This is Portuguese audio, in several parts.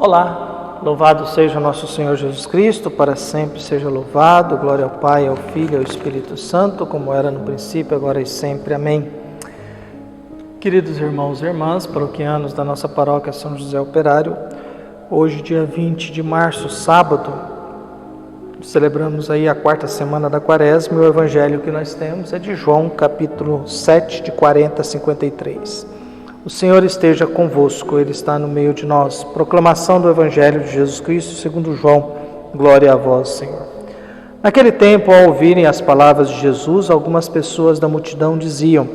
Olá, louvado seja nosso Senhor Jesus Cristo, para sempre seja louvado, glória ao Pai, ao Filho e ao Espírito Santo, como era no princípio, agora e sempre. Amém. Queridos irmãos e irmãs, paroquianos da nossa paróquia São José Operário, hoje, dia 20 de março, sábado, celebramos aí a quarta semana da Quaresma e o evangelho que nós temos é de João, capítulo 7, de 40 a 53. O Senhor esteja convosco, Ele está no meio de nós. Proclamação do Evangelho de Jesus Cristo segundo João. Glória a vós, Senhor. Naquele tempo, ao ouvirem as palavras de Jesus, algumas pessoas da multidão diziam: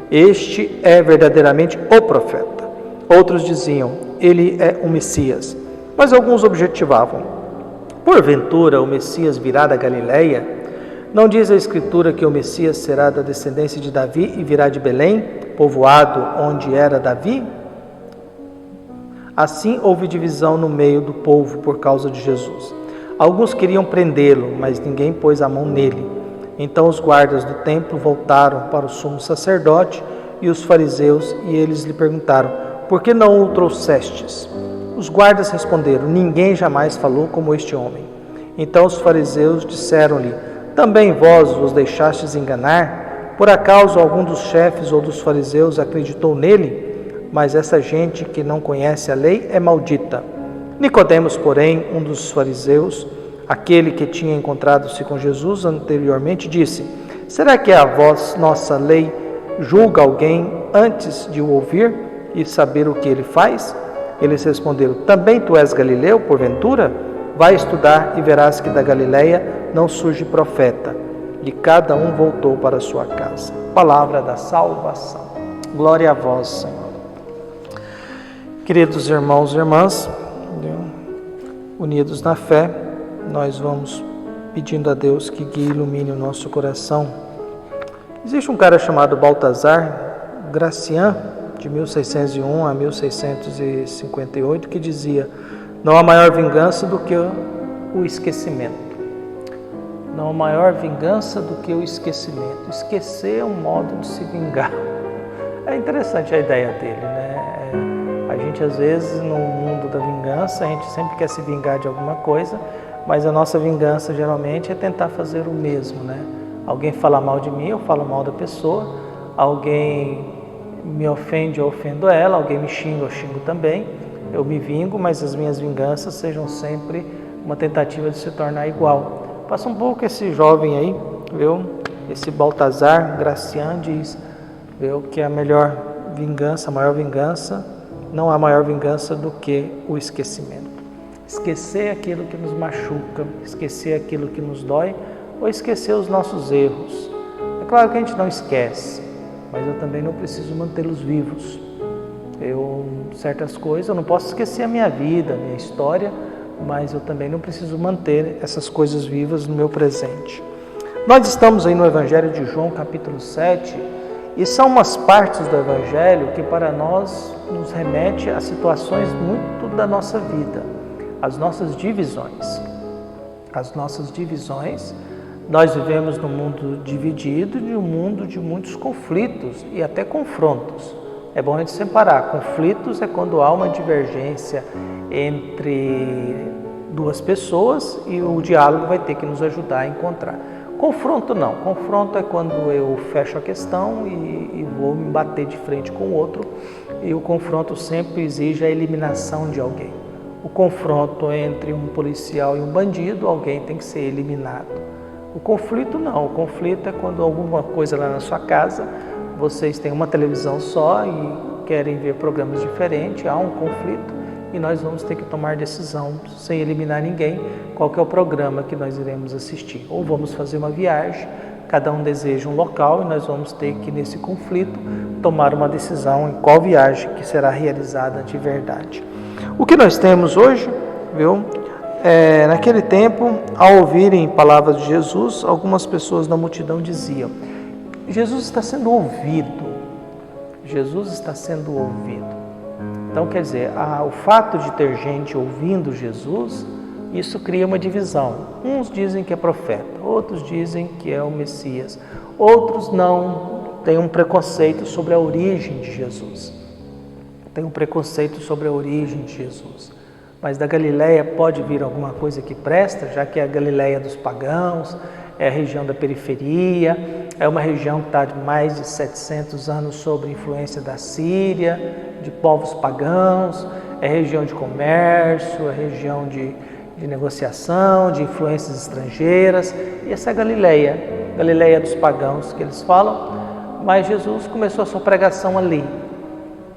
Este é verdadeiramente o profeta. Outros diziam: Ele é o Messias. Mas alguns objetivavam: Porventura o Messias virá da Galileia? Não diz a Escritura que o Messias será da descendência de Davi e virá de Belém, povoado onde era Davi? Assim houve divisão no meio do povo por causa de Jesus. Alguns queriam prendê-lo, mas ninguém pôs a mão nele. Então os guardas do templo voltaram para o sumo sacerdote e os fariseus, e eles lhe perguntaram: Por que não o trouxestes? Os guardas responderam: Ninguém jamais falou como este homem. Então os fariseus disseram-lhe: Também vós vos deixastes enganar? Por acaso algum dos chefes ou dos fariseus acreditou nele? Mas essa gente que não conhece a lei é maldita. Nicodemos, porém, um dos fariseus, aquele que tinha encontrado-se com Jesus anteriormente, disse: Será que a nossa lei julga alguém antes de o ouvir e saber o que ele faz? Eles responderam: Também tu és galileu, porventura? Vai estudar e verás que da Galileia não surge profeta. E cada um voltou para a sua casa. Palavra da salvação. Glória a vós, Senhor. Queridos irmãos e irmãs, unidos na fé, nós vamos pedindo a Deus que guie e ilumine o nosso coração. Existe um cara chamado Baltazar Gracian, de 1601 a 1658, que dizia: Não há maior vingança do que o esquecimento. Não há maior vingança do que o esquecimento. Esquecer é um modo de se vingar. É interessante a ideia dele, né? A gente, às vezes, no mundo da vingança, a gente sempre quer se vingar de alguma coisa, mas a nossa vingança, geralmente, é tentar fazer o mesmo, né? Alguém fala mal de mim, eu falo mal da pessoa. Alguém me ofende, eu ofendo ela. Alguém me xinga, eu xingo também. Eu me vingo, mas as minhas vinganças sejam sempre uma tentativa de se tornar igual. Passa um pouco esse jovem aí, viu? Esse Baltazar Gracian diz, viu, que a melhor vingança, a maior vingança, não há maior vingança do que o esquecimento. Esquecer aquilo que nos machuca, esquecer aquilo que nos dói, ou esquecer os nossos erros. É claro que a gente não esquece, mas eu também não preciso mantê-los vivos. Certas coisas, eu não posso esquecer a minha vida, a minha história, mas eu também não preciso manter essas coisas vivas no meu presente. Nós estamos aí no Evangelho de João, capítulo 7, e são umas partes do Evangelho que para nós nos remete a situações muito da nossa vida, as nossas divisões. As nossas divisões, nós vivemos num mundo dividido, de um mundo de muitos conflitos e até confrontos. É bom a gente separar. Conflitos é quando há uma divergência entre duas pessoas e o diálogo vai ter que nos ajudar a encontrar. Confronto não. Confronto é quando eu fecho a questão e vou me bater de frente com o outro, e o confronto sempre exige a eliminação de alguém. O confronto entre um policial e um bandido, alguém tem que ser eliminado. O conflito não. O conflito é quando alguma coisa lá na sua casa, vocês têm uma televisão só e querem ver programas diferentes, há um conflito e nós vamos ter que tomar decisão sem eliminar ninguém, qual que é o programa que nós iremos assistir. Ou vamos fazer uma viagem, cada um deseja um local e nós vamos ter que, nesse conflito, tomar uma decisão em qual viagem que será realizada de verdade. O que nós temos hoje, viu? Naquele tempo, ao ouvirem palavras de Jesus, algumas pessoas da multidão diziam: Jesus está sendo ouvido. Jesus está sendo ouvido. Então, quer dizer, o fato de ter gente ouvindo Jesus, isso cria uma divisão. Uns dizem que é profeta, outros dizem que é o Messias, outros não, têm um preconceito sobre a origem de Jesus. Tem um preconceito sobre a origem de Jesus. mas da Galileia pode vir alguma coisa que presta, já que é a Galileia dos pagãos, é a região da periferia, é uma região que está de mais de 700 anos sob influência da Síria, de povos pagãos, é região de comércio, é região de negociação, de influências estrangeiras, e essa é a Galileia dos pagãos que eles falam, mas Jesus começou a sua pregação ali.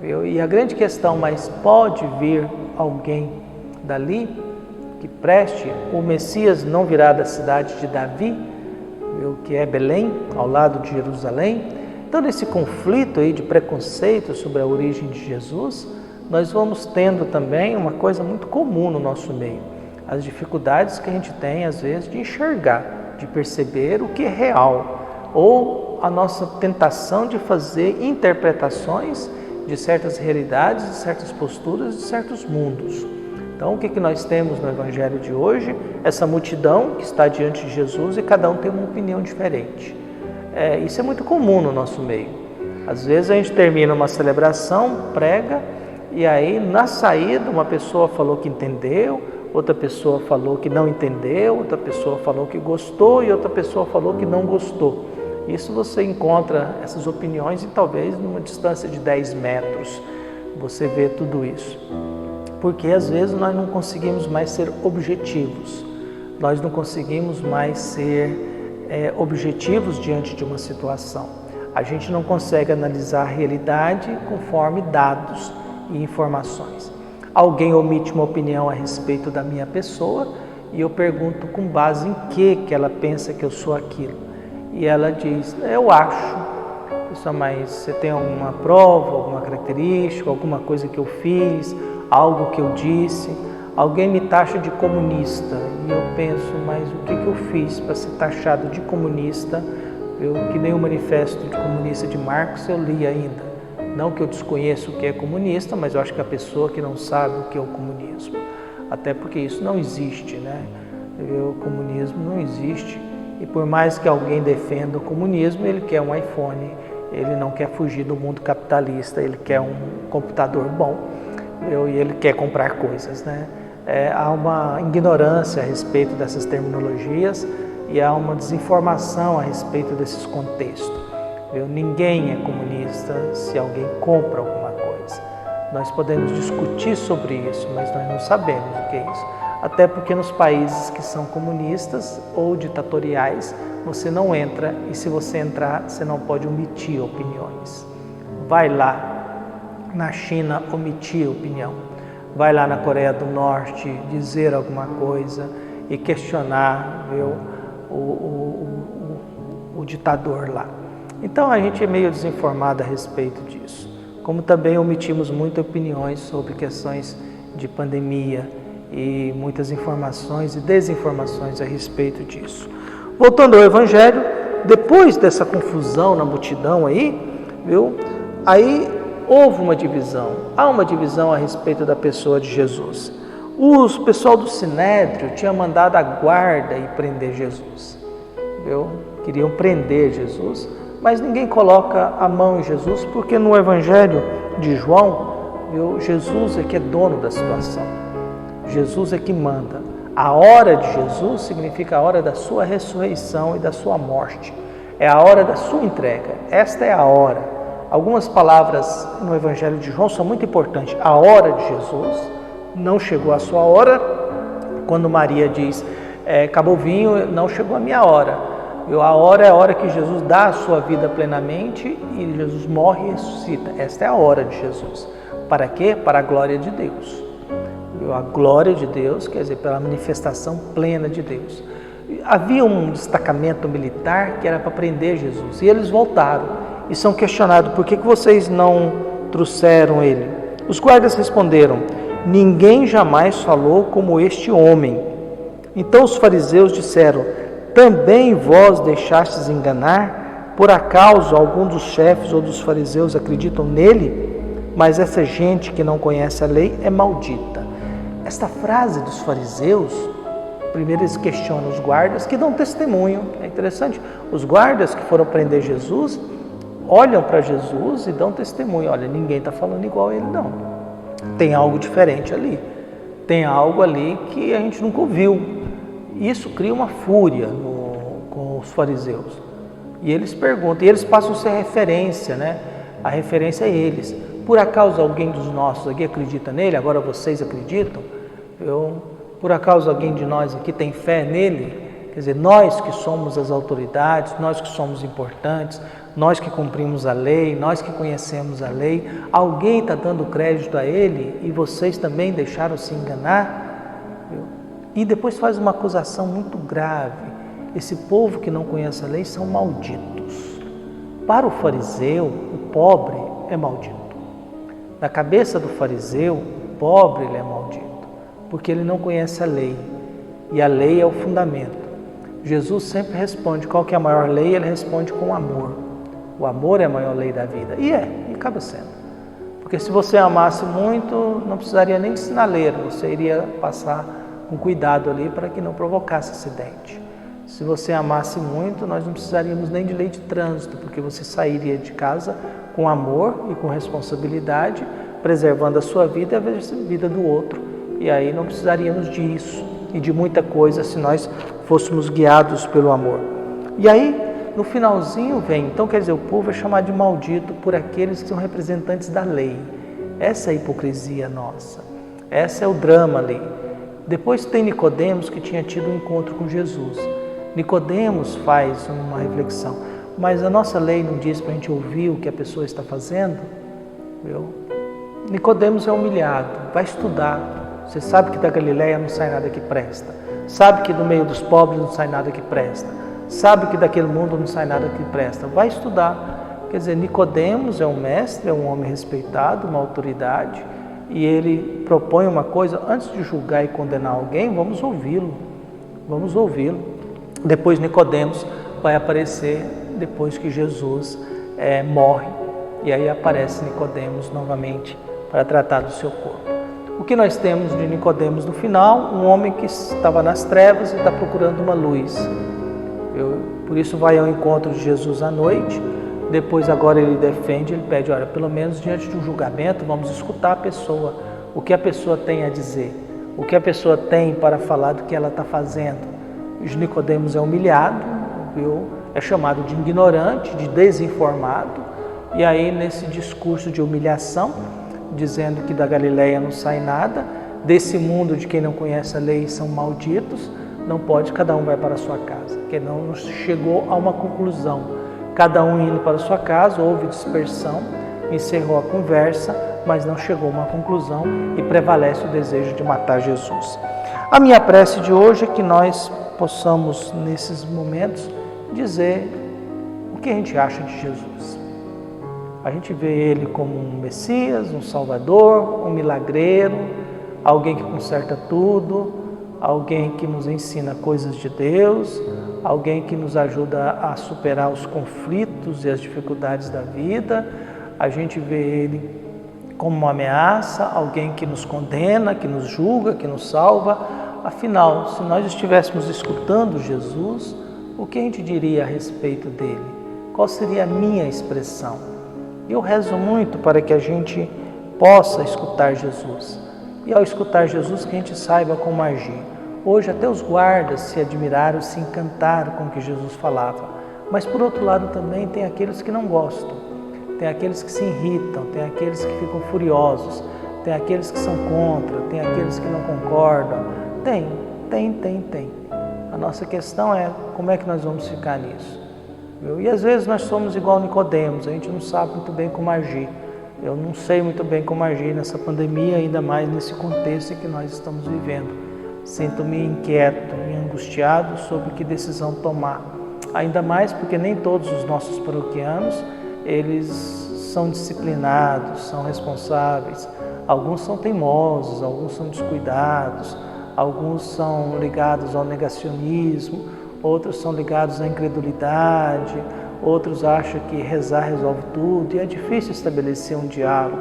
Viu? E a grande questão, mas pode vir alguém dali que preste? O Messias não virá da cidade de Davi, viu? Que é Belém, ao lado de Jerusalém. Então, nesse conflito aí de preconceito sobre a origem de Jesus, nós vamos tendo também uma coisa muito comum no nosso meio, as dificuldades que a gente tem, às vezes, de enxergar, de perceber o que é real, ou a nossa tentação de fazer interpretações de certas realidades, de certas posturas, de certos mundos. Então, o que nós temos no Evangelho de hoje? Essa multidão que está diante de Jesus e cada um tem uma opinião diferente. Isso é muito comum no nosso meio. Às vezes a gente termina uma celebração, prega, e aí na saída uma pessoa falou que entendeu, outra pessoa falou que não entendeu, outra pessoa falou que gostou e outra pessoa falou que não gostou. Isso você encontra essas opiniões e talvez numa distância de 10 metros você vê tudo isso. Porque às vezes nós não conseguimos mais ser objetivos, nós não conseguimos mais ser objetivos diante de uma situação. A gente não consegue analisar a realidade conforme dados e informações. Alguém omite uma opinião a respeito da minha pessoa e eu pergunto com base em que ela pensa que eu sou aquilo. E ela diz, eu acho. Mas você tem alguma prova, alguma característica, alguma coisa que eu fiz, algo que eu disse? Alguém me taxa de comunista e eu penso, mas o que eu fiz para ser taxado de comunista? Que nem o Manifesto de Comunista de Marx eu li ainda. Não que eu desconheça o que é comunista, mas eu acho que a pessoa que não sabe o que é o comunismo. Até porque isso não existe, né? O comunismo não existe. E por mais que alguém defenda o comunismo, ele quer um iPhone, ele não quer fugir do mundo capitalista, ele quer um computador bom, e ele quer comprar coisas, né? Há uma ignorância a respeito dessas terminologias e há uma desinformação a respeito desses contextos. Ninguém é comunista se alguém compra alguma coisa. Nós podemos discutir sobre isso, mas nós não sabemos o que é isso. Até porque nos países que são comunistas ou ditatoriais, você não entra, e se você entrar, você não pode omitir opiniões. Vai lá na China omitir opinião. Vai lá na Coreia do Norte dizer alguma coisa e questionar o ditador lá. Então a gente é meio desinformado a respeito disso. Como também omitimos muitas opiniões sobre questões de pandemia e muitas informações e desinformações a respeito disso. Voltando ao Evangelho, depois dessa confusão na multidão aí houve uma divisão. Há uma divisão a respeito da pessoa de Jesus. O pessoal do Sinédrio tinha mandado a guarda ir prender Jesus. Queriam prender Jesus, mas ninguém coloca a mão em Jesus, porque no Evangelho de João, Jesus é que é dono da situação. Jesus é que manda. A hora de Jesus significa a hora da sua ressurreição e da sua morte. É a hora da sua entrega. Esta é a hora. Algumas palavras no Evangelho de João são muito importantes. A hora de Jesus, não chegou a sua hora. Quando Maria diz, acabou o vinho, não chegou a minha hora. A hora é a hora que Jesus dá a sua vida plenamente e Jesus morre e ressuscita. Esta é a hora de Jesus. Para quê? Para a glória de Deus. A glória de Deus, quer dizer, pela manifestação plena de Deus. Havia um destacamento militar que era para prender Jesus e eles voltaram e são questionados, por que vocês não trouxeram ele? Os guardas responderam, ninguém jamais falou como este homem. Então os fariseus disseram, também vós deixastes enganar? Por acaso algum dos chefes ou dos fariseus acreditam nele? Mas essa gente que não conhece a lei é maldita. Esta frase dos fariseus, primeiro eles questionam os guardas que dão testemunho. É interessante, os guardas que foram prender Jesus, olham para Jesus e dão testemunho. Olha, ninguém está falando igual a ele não. Tem algo diferente ali. tem algo ali que a gente nunca ouviu. Isso cria uma fúria com os fariseus. E eles perguntam, e eles passam a ser referência, né? A referência é eles. Por acaso alguém dos nossos aqui acredita nele? Agora vocês acreditam? Por acaso alguém de nós aqui tem fé nele? Quer dizer, nós que somos as autoridades, nós que somos importantes, nós que cumprimos a lei, nós que conhecemos a lei, alguém está dando crédito a ele e vocês também deixaram se enganar? E depois faz uma acusação muito grave. Esse povo que não conhece a lei são malditos. Para o fariseu, o pobre é maldito. Na cabeça do fariseu, o pobre ele é maldito, porque ele não conhece a lei. E a lei é o fundamento. Jesus sempre responde qual que é a maior lei, ele responde com amor. O amor é a maior lei da vida. E acaba sendo. Porque se você amasse muito, não precisaria nem de sinaleiro, você iria passar com cuidado ali para que não provocasse acidente. Se você amasse muito, nós não precisaríamos nem de lei de trânsito, porque você sairia de casa com amor e com responsabilidade, preservando a sua vida e a vida do outro. E aí não precisaríamos disso e de muita coisa se nós fôssemos guiados pelo amor. E aí, no finalzinho vem, então quer dizer, o povo é chamado de maldito por aqueles que são representantes da lei. Essa é a hipocrisia nossa. Esse é o drama ali. Depois tem Nicodemos que tinha tido um encontro com Jesus. Nicodemos faz uma reflexão, mas a nossa lei não diz para a gente ouvir o que a pessoa está fazendo? Nicodemos é humilhado, vai estudar. Você sabe que da Galileia não sai nada que presta. Sabe que do meio dos pobres não sai nada que presta. Sabe que daquele mundo não sai nada que presta. Vai estudar. Quer dizer, Nicodemos é um mestre, é um homem respeitado, uma autoridade, e ele propõe uma coisa, antes de julgar e condenar alguém, vamos ouvi-lo. Vamos ouvi-lo. Depois Nicodemos vai aparecer depois que Jesus morre. E aí aparece Nicodemos novamente para tratar do seu corpo. O que nós temos de Nicodemos no final? Um homem que estava nas trevas e está procurando uma luz. Por isso vai ao encontro de Jesus à noite. Depois agora ele defende, ele pede, olha, pelo menos diante de um julgamento, vamos escutar a pessoa. O que a pessoa tem a dizer. O que a pessoa tem para falar do que ela está fazendo. Nicodemos é humilhado, é chamado de ignorante, de desinformado, e aí nesse discurso de humilhação, dizendo que da Galileia não sai nada, desse mundo de quem não conhece a lei são malditos, não pode, cada um vai para a sua casa, porque não chegou a uma conclusão. Cada um indo para a sua casa, houve dispersão, encerrou a conversa, mas não chegou a uma conclusão e prevalece o desejo de matar Jesus. A minha prece de hoje é que nós possamos, nesses momentos, dizer o que a gente acha de Jesus. A gente vê ele como um Messias, um Salvador, um milagreiro, alguém que conserta tudo, alguém que nos ensina coisas de Deus, alguém que nos ajuda a superar os conflitos e as dificuldades da vida. A gente vê ele como uma ameaça, alguém que nos condena, que nos julga, que nos salva. Afinal, se nós estivéssemos escutando Jesus, o que a gente diria a respeito dele? Qual seria a minha expressão? Eu rezo muito para que a gente possa escutar Jesus. E ao escutar Jesus, que a gente saiba como agir. Hoje até os guardas se admiraram, se encantaram com o que Jesus falava. Mas por outro lado também tem aqueles que não gostam. Tem aqueles que se irritam, tem aqueles que ficam furiosos, tem aqueles que são contra, tem aqueles que não concordam. Tem. A nossa questão é como é que nós vamos ficar nisso. E às vezes nós somos igual Nicodemos, a gente não sabe muito bem como agir. Eu não sei muito bem como agir nessa pandemia, ainda mais nesse contexto em que nós estamos vivendo. Sinto-me inquieto e angustiado sobre que decisão tomar. Ainda mais porque nem todos os nossos paroquianos, eles são disciplinados, são responsáveis. Alguns são teimosos, alguns são descuidados, alguns são ligados ao negacionismo, outros são ligados à incredulidade, outros acham que rezar resolve tudo, e é difícil estabelecer um diálogo.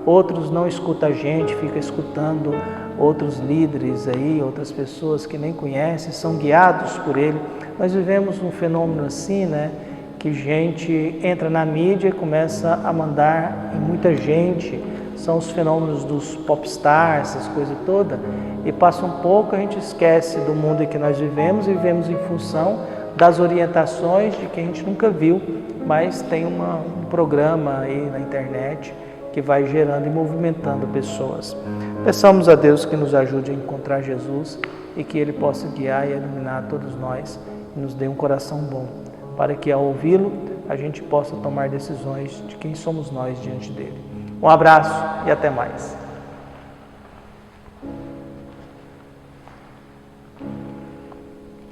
Outros não escutam a gente, fica escutando outros líderes aí, outras pessoas que nem conhecem, são guiados por ele. Nós vivemos um fenômeno assim, né? Que gente entra na mídia e começa a mandar em muita gente, são os fenômenos dos popstars, essas coisas todas, e passa um pouco, a gente esquece do mundo em que nós vivemos e vivemos em função das orientações de que a gente nunca viu, mas tem um programa aí na internet que vai gerando e movimentando pessoas. Peçamos a Deus que nos ajude a encontrar Jesus e que Ele possa guiar e iluminar todos nós e nos dê um coração bom, para que ao ouvi-lo a gente possa tomar decisões de quem somos nós diante dele. Um abraço e até mais.